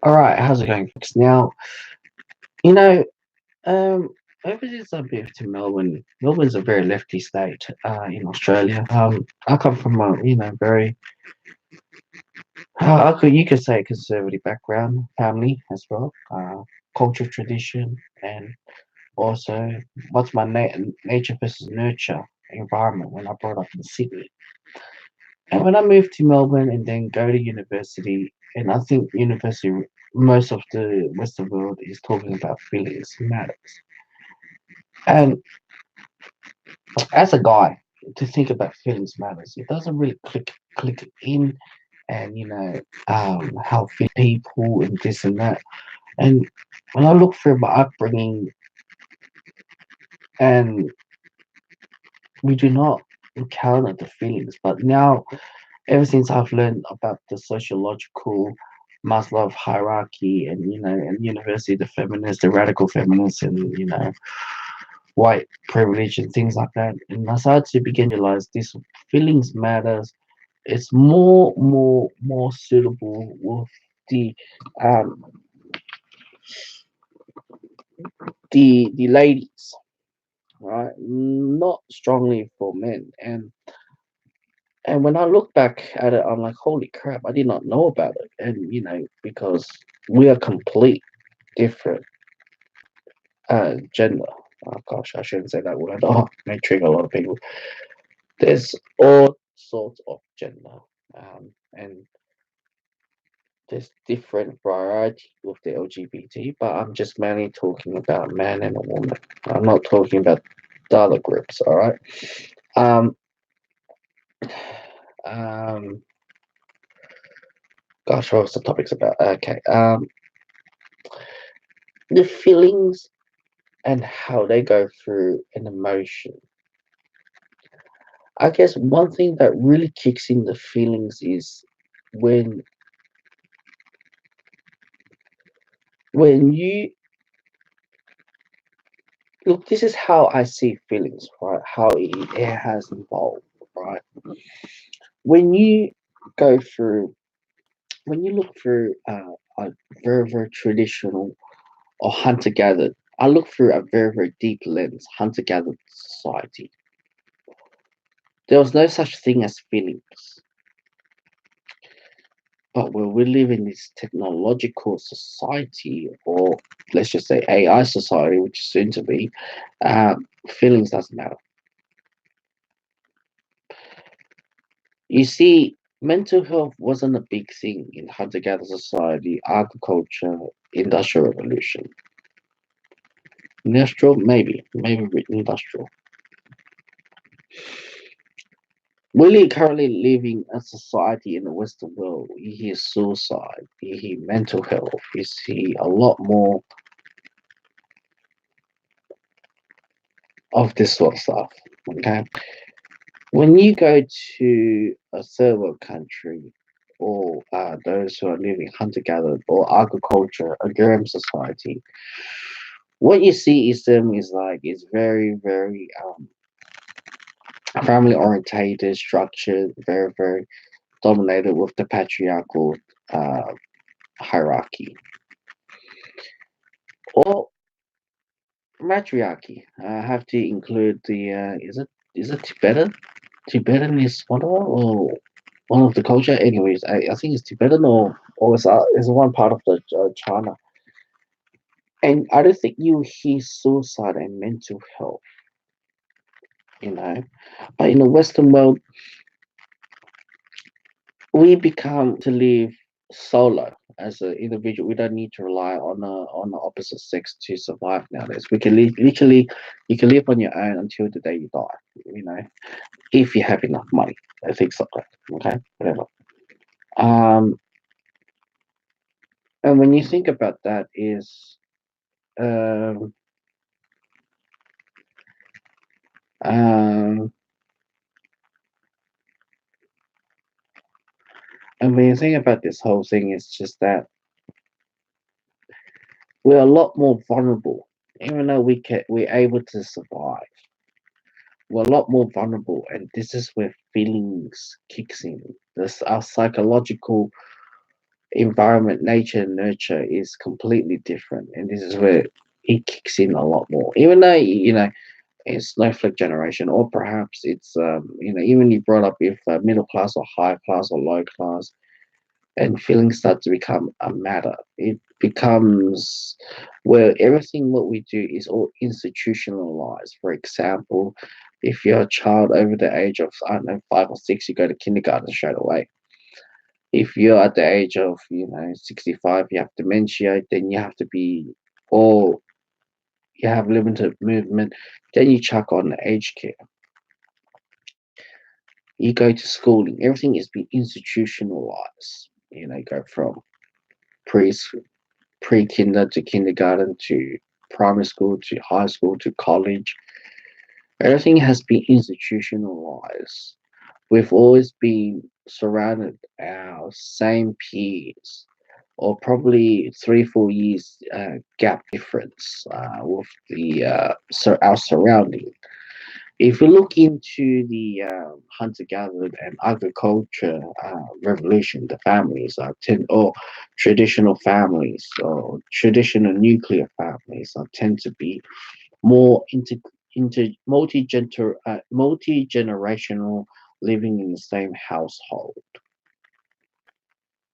All right, how's it going, folks? Now, you know, um, ever since I moved to Melbourne, Melbourne's a very lefty state in Australia. I come from a, very, you could say conservative background, family as well, culture, tradition, and also what's my nature versus nurture environment when I brought up in Sydney. And when I moved to Melbourne and then go to university, and I think university, most of the Western world is talking about feelings matters. And as a guy, to think about feelings matters, it doesn't really click in, and how feel people and this and that. And when I look through my upbringing, and we do not encounter the feelings, but now ever since I've learned about the sociological Maslow hierarchy, and and university, the feminists, the radical feminists, and white privilege and things like that, and I started to begin to realize this feelings matters. It's more suitable with the um the ladies, right? Not strongly for men. And when I look back at it, I'm like, holy crap, I did not know about it. And because we are complete different gender. Oh gosh, I shouldn't say that word. Oh, may trigger a lot of people. There's all sorts of gender. And there's different variety with the LGBT, but I'm just mainly talking about man and a woman. I'm not talking about the other groups, all right? Um, um, gosh, what was the topics about? Okay, the feelings and how they go through an emotion. I guess one thing that really kicks in the feelings is when you look. This is how I see feelings, right? How it has evolved, right? When you go through, when you look through a very traditional or hunter gathered, I look through a very deep lens, hunter gathered society. There was no such thing as feelings. But when we live in this technological society, or let's just say AI society, which is soon to be, feelings doesn't matter. You see, mental health wasn't a big thing in hunter gatherer society, agriculture, industrial revolution. Industrial, maybe with industrial. We currently living a society in the Western world. You hear suicide, you hear mental health, you see a lot more of this sort of stuff. Okay, when you go to a third world country, or those who are living hunter gatherer or agriculture, agrarian society, what you see is them is very family orientated, structured, very dominated with the patriarchal uh, hierarchy or matriarchy. I have to include the is it Tibetan is one of them, or one of the culture. Anyways, I think it's Tibetan, or it's one part of the China. And I don't think you hear suicide and mental health, you know. But in the Western world, we become to live solo as an individual. We don't need to rely on the opposite sex to survive nowadays. We can literally, you can live on your own until the day you die. You know, if you have enough money, things like that. Okay, whatever. Um, and when you think about that, is um, um, and when you think about this whole thing, it's just that we're a lot more vulnerable, even though we're able to survive. We're a lot more vulnerable, and this is where feelings kicks in. This our psychological environment, nature, and nurture is completely different, and this is where it kicks in a lot more. Even though it's snowflake generation, or perhaps it's even you brought up with middle class or high class or low class, and feelings start to become a matter. It becomes where everything what we do is all institutionalized. For example, if you're a child over the age of, I don't know, 5 or 6, you go to kindergarten straight away. If you're at the age of 65, you have dementia, then you have to be, or you have limited movement, then you chuck on the aged care. You go to schooling, everything is being institutionalized. Go from pre pre-kinder to kindergarten to primary school to high school to college. Everything has been institutionalized. We've always been surrounded our same peers, or probably 3 4 years gap difference with the our surrounding. If we look into the hunter-gatherer and agriculture revolution, the families or traditional families or traditional nuclear families tend to be more into multi generational, living in the same household.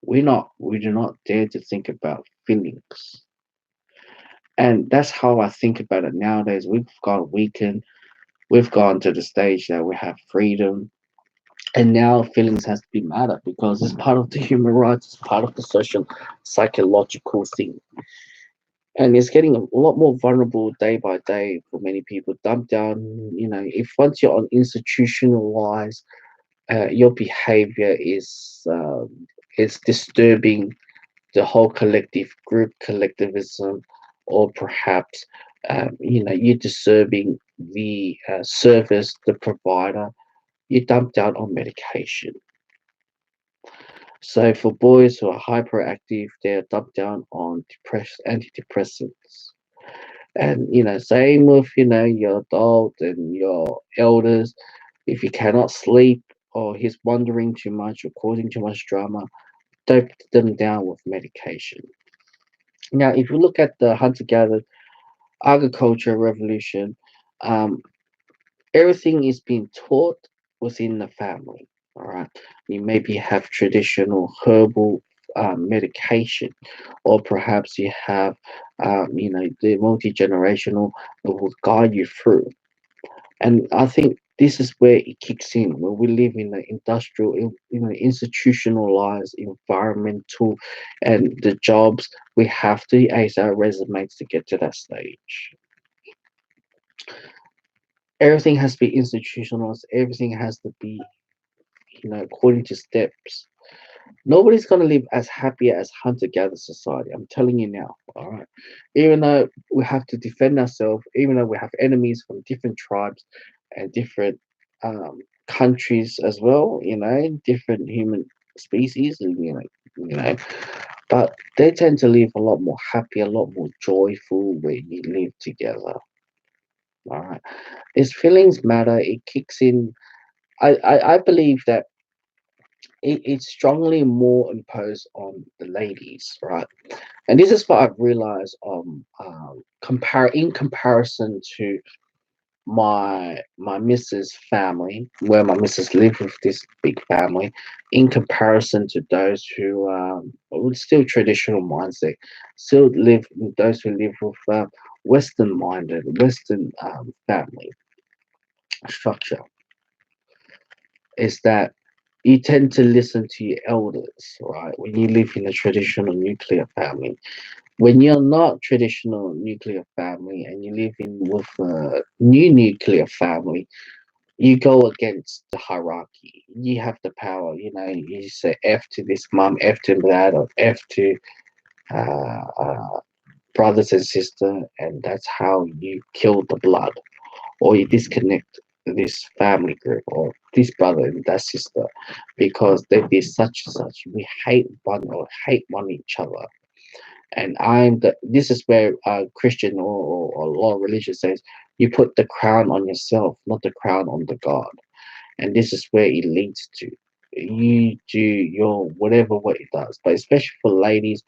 We do not dare to think about feelings, and that's how I think about it nowadays. We've got weakened. We've gone to the stage that we have freedom, and now feelings has to be matter because it's part of the human rights, it's part of the social psychological thing, and it's getting a lot more vulnerable day by day for many people. Dumped down, if once you're on institutionalized, your behavior is disturbing the whole collective group collectivism, or perhaps you're disturbing the service, the provider. You dump down on medication. So for boys who are hyperactive, they're dumped down on antidepressants. And same with your adult and your elders. If you cannot sleep, or he's wandering too much or causing too much drama, dope them down with medication. Now, if you look at the hunter-gatherer agriculture revolution, um, everything is being taught within the family. All right, you maybe have traditional herbal medication, or perhaps you have, the multi generational that will guide you through. And I think this is where it kicks in, where we live in an industrial, institutionalized environmental, and the jobs we have to ace our resumes to get to that stage. Everything has to be institutionalized. Everything has to be, according to steps. Nobody's gonna live as happy as hunter-gatherer society. I'm telling you now. All right. Even though we have to defend ourselves, even though we have enemies from different tribes and different countries as well, different human species, and but they tend to live a lot more happy, a lot more joyful where you live together. All right. These feelings matter. It kicks in. I believe that it's strongly more imposed on the ladies, right? And this is what I've realized in comparison to my missus family, where my missus lived with this big family, in comparison to those who would still traditional mindset, still live those who live with Western minded, Western family structure, is that you tend to listen to your elders, right? When you live in a traditional nuclear family. When you're not traditional nuclear family and you live in with a new nuclear family, you go against the hierarchy. You have the power, you say F to this mom, F to that, or F to brothers and sister, and that's how you kill the blood, or you disconnect this family group or this brother and that sister because they did such and such. We hate one or hate one each other. And this is where Christian or law religion says you put the crown on yourself, not the crown on the God. And this is where it leads to. you do your whatever what it does. But especially for ladies,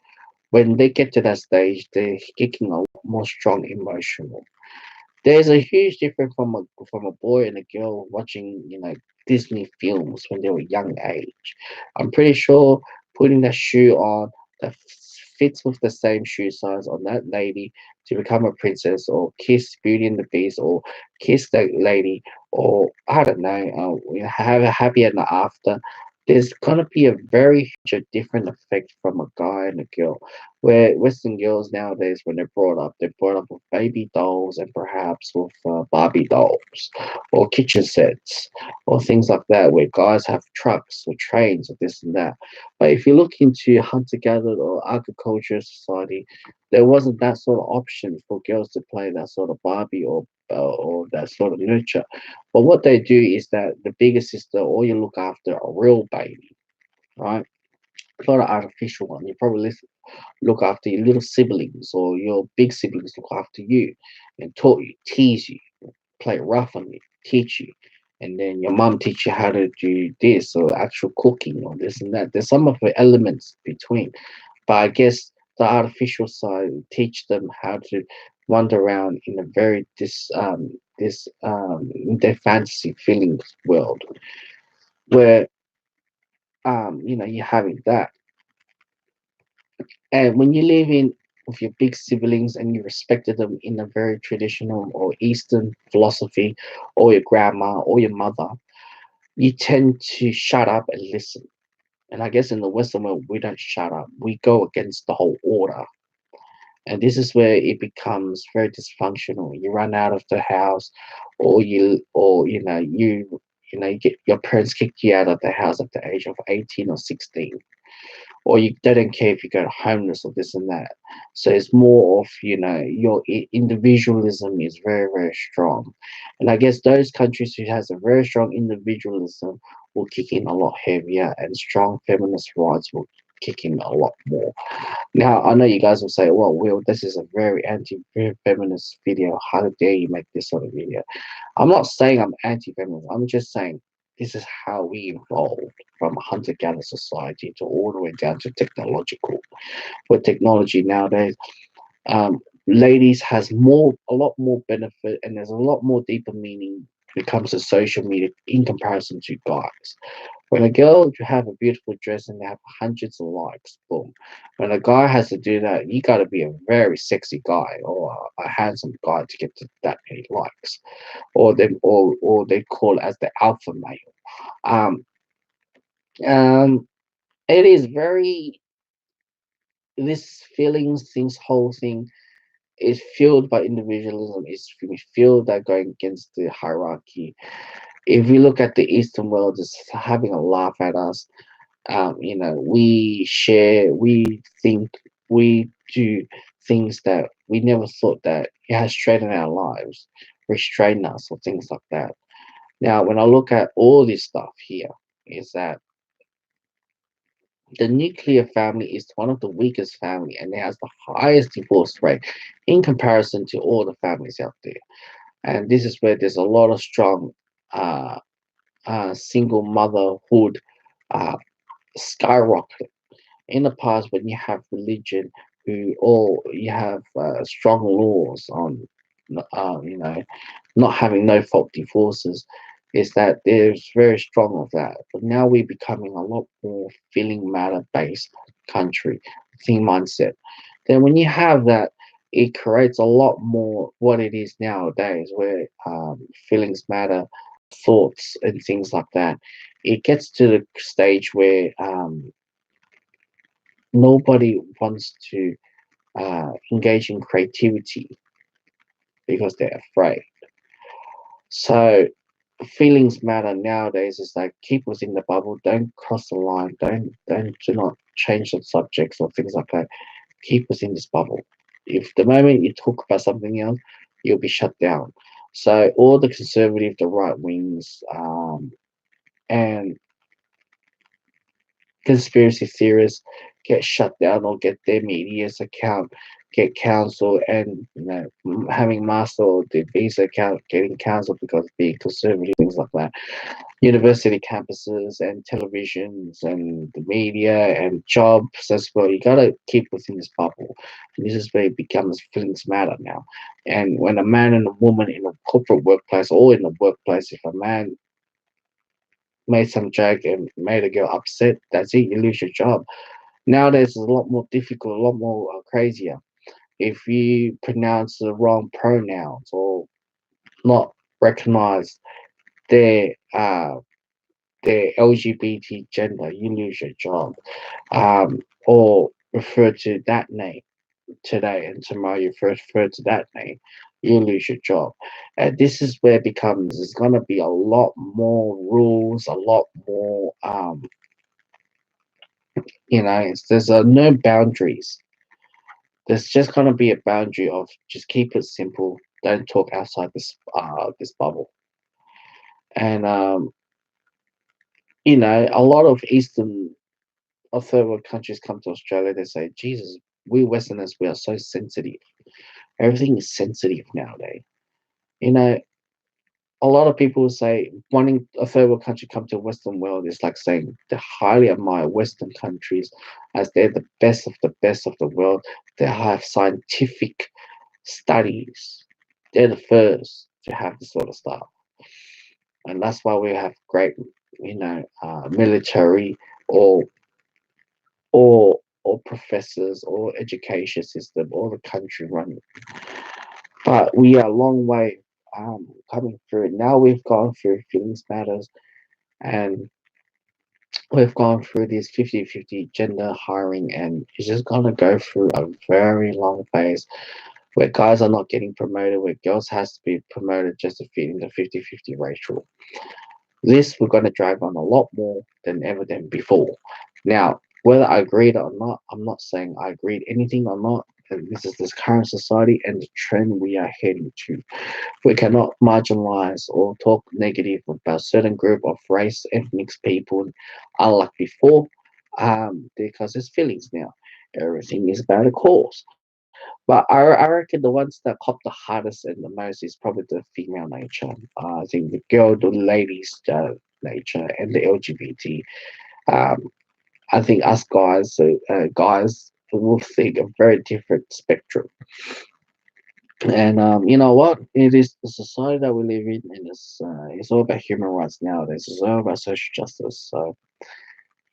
when they get to that stage, they're kicking a lot more strong emotional. There's a huge difference from a boy and a girl watching, Disney films when they were young age. I'm pretty sure putting that shoe on that fits with the same shoe size on that lady to become a princess, or kiss Beauty and the Beast, or kiss that lady, or I don't know, have a happy and after. There's gonna be a very huge different effect from a guy and a girl. Where Western girls nowadays, when they're brought up with baby dolls and perhaps with Barbie dolls or kitchen sets or things like that, where guys have trucks or trains or this and that. But if you look into hunter-gatherer or agriculture society, there wasn't that sort of option for girls to play that sort of Barbie or that sort of nurture. But what they do is that the bigger sister or you look after a real baby, right? Not an artificial one. You probably look after your little siblings, or your big siblings look after you and taught you, tease you, play rough on you, teach you. And then your mom teach you how to do this or actual cooking or this and that. There's some of the elements between. But I guess the artificial side teach them how to wander around in a very in their fantasy feelings world where you're having that. And when you live in with your big siblings and you respected them in a very traditional or Eastern philosophy, or your grandma or your mother, you tend to shut up and listen. And I guess in the Western world, we don't shut up. We go against the whole order. And this is where it becomes very dysfunctional. You run out of the house, or you get your parents kicked you out of the house at the age of 18 or 16, or they don't care if you go homeless or this and that. So it's more of your individualism is very very strong, and I guess those countries who has a very strong individualism will kick in a lot heavier, and strong feminist rights will kick in a lot more. Now I know you guys will say, "Well, Will, this is a very anti-feminist video. How dare you make this sort of video?" I'm not saying I'm anti-feminist. I'm just saying this is how we evolved from hunter-gatherer society to all the way down to technological. With technology nowadays, ladies has a lot more benefit, and there's a lot more deeper meaning when it comes to social media in comparison to guys. When a girl have a beautiful dress and they have hundreds of likes, boom. When a guy has to do that, you got to be a very sexy guy or a handsome guy to get to that many likes, or they call it as the alpha male. Um, it is very this feelings, things whole thing is fueled by individualism. Is fueled by going against the hierarchy. If we look at the Eastern world, it's having a laugh at us. We share, we think, we do things that we never thought that it has straightened our lives, restrained us, or things like that. Now, when I look at all this stuff here, is that the nuclear family is one of the weakest family, and it has the highest divorce rate in comparison to all the families out there. And this is where there's a lot of strong uh, single motherhood uh, skyrocket. In the past, when you have religion, you have strong laws on, you know, not having no fault divorces, is that there's very strong of that. But now we're becoming a lot more feeling matter based country, thing mindset. Then when you have that, it creates a lot more what it is nowadays, where feelings matter, thoughts and things like that. It gets to the stage where nobody wants to engage in creativity because they're afraid. So feelings matter nowadays is like keep within the bubble, don't cross the line, do not change the subjects or things like that. Keep within this bubble. If the moment you talk about something else, you'll be shut down. So all the conservative, the right wings, and conspiracy theorists get shut down or get their media's account get cancelled, and having master or the visa account getting cancelled because of being conservative, things like that. University campuses and televisions and the media and jobs as well. You gotta keep within this bubble. This is where it becomes feelings matter now. And when a man and a woman in a corporate workplace or in the workplace, if a man made some joke and made a girl upset, that's it, you lose your job. Nowadays it's a lot more difficult, a lot more crazier. If you pronounce the wrong pronouns or not recognize their LGBT gender, you lose your job. Or refer to that name today and tomorrow you first refer to that name, you lose your job. And this is where it becomes, there's going to be a lot more rules, a lot more, there's no boundaries. There's just going to be a boundary of just keep it simple, don't talk outside this bubble. And, a lot of Eastern or third world countries come to Australia, they say, Jesus, we Westerners, we are so sensitive. Everything is sensitive nowadays. You know, a lot of people say wanting a third world country come to a Western world is like saying they highly admire Western countries as they're the best of the world. They have scientific studies. They're the first to have this sort of stuff. And that's why we have great, military or or professors or education system or the country running. But we are a long way coming through it. Now we've gone through feelings matters and we've gone through this 50-50 gender hiring and it's just going to go through a very long phase where guys are not getting promoted, where girls has to be promoted just to fit in the 50-50 ratio. This we're going to drag on a lot more than ever than before. Now, whether I agreed or not, I'm not saying I agreed anything or not. This is this current society and the trend we are heading to. We cannot marginalize or talk negative about certain group of race, ethnic people, unlike before, because there's feelings now. Everything is about a cause. But I reckon the ones that cop the hardest and the most is probably the female nature. I think the girl, the ladies' nature, and the LGBT. Um, I think us guys will think a very different spectrum. And you know what? It is the society that we live in, and it's all about human rights nowadays. It's all about social justice. So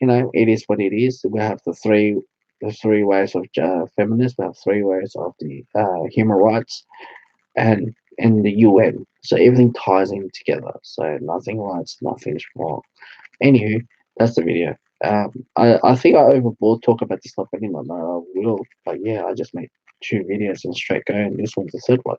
it is what it is. We have the three ways of feminists. We have three ways of the human rights, and in the UN. So everything ties in together. So nothing rights, nothing's wrong. Anywho, that's the video. I think I overboard talk about this stuff anymore. No, I will. But yeah, I just made two videos and straight going. This one's the third one.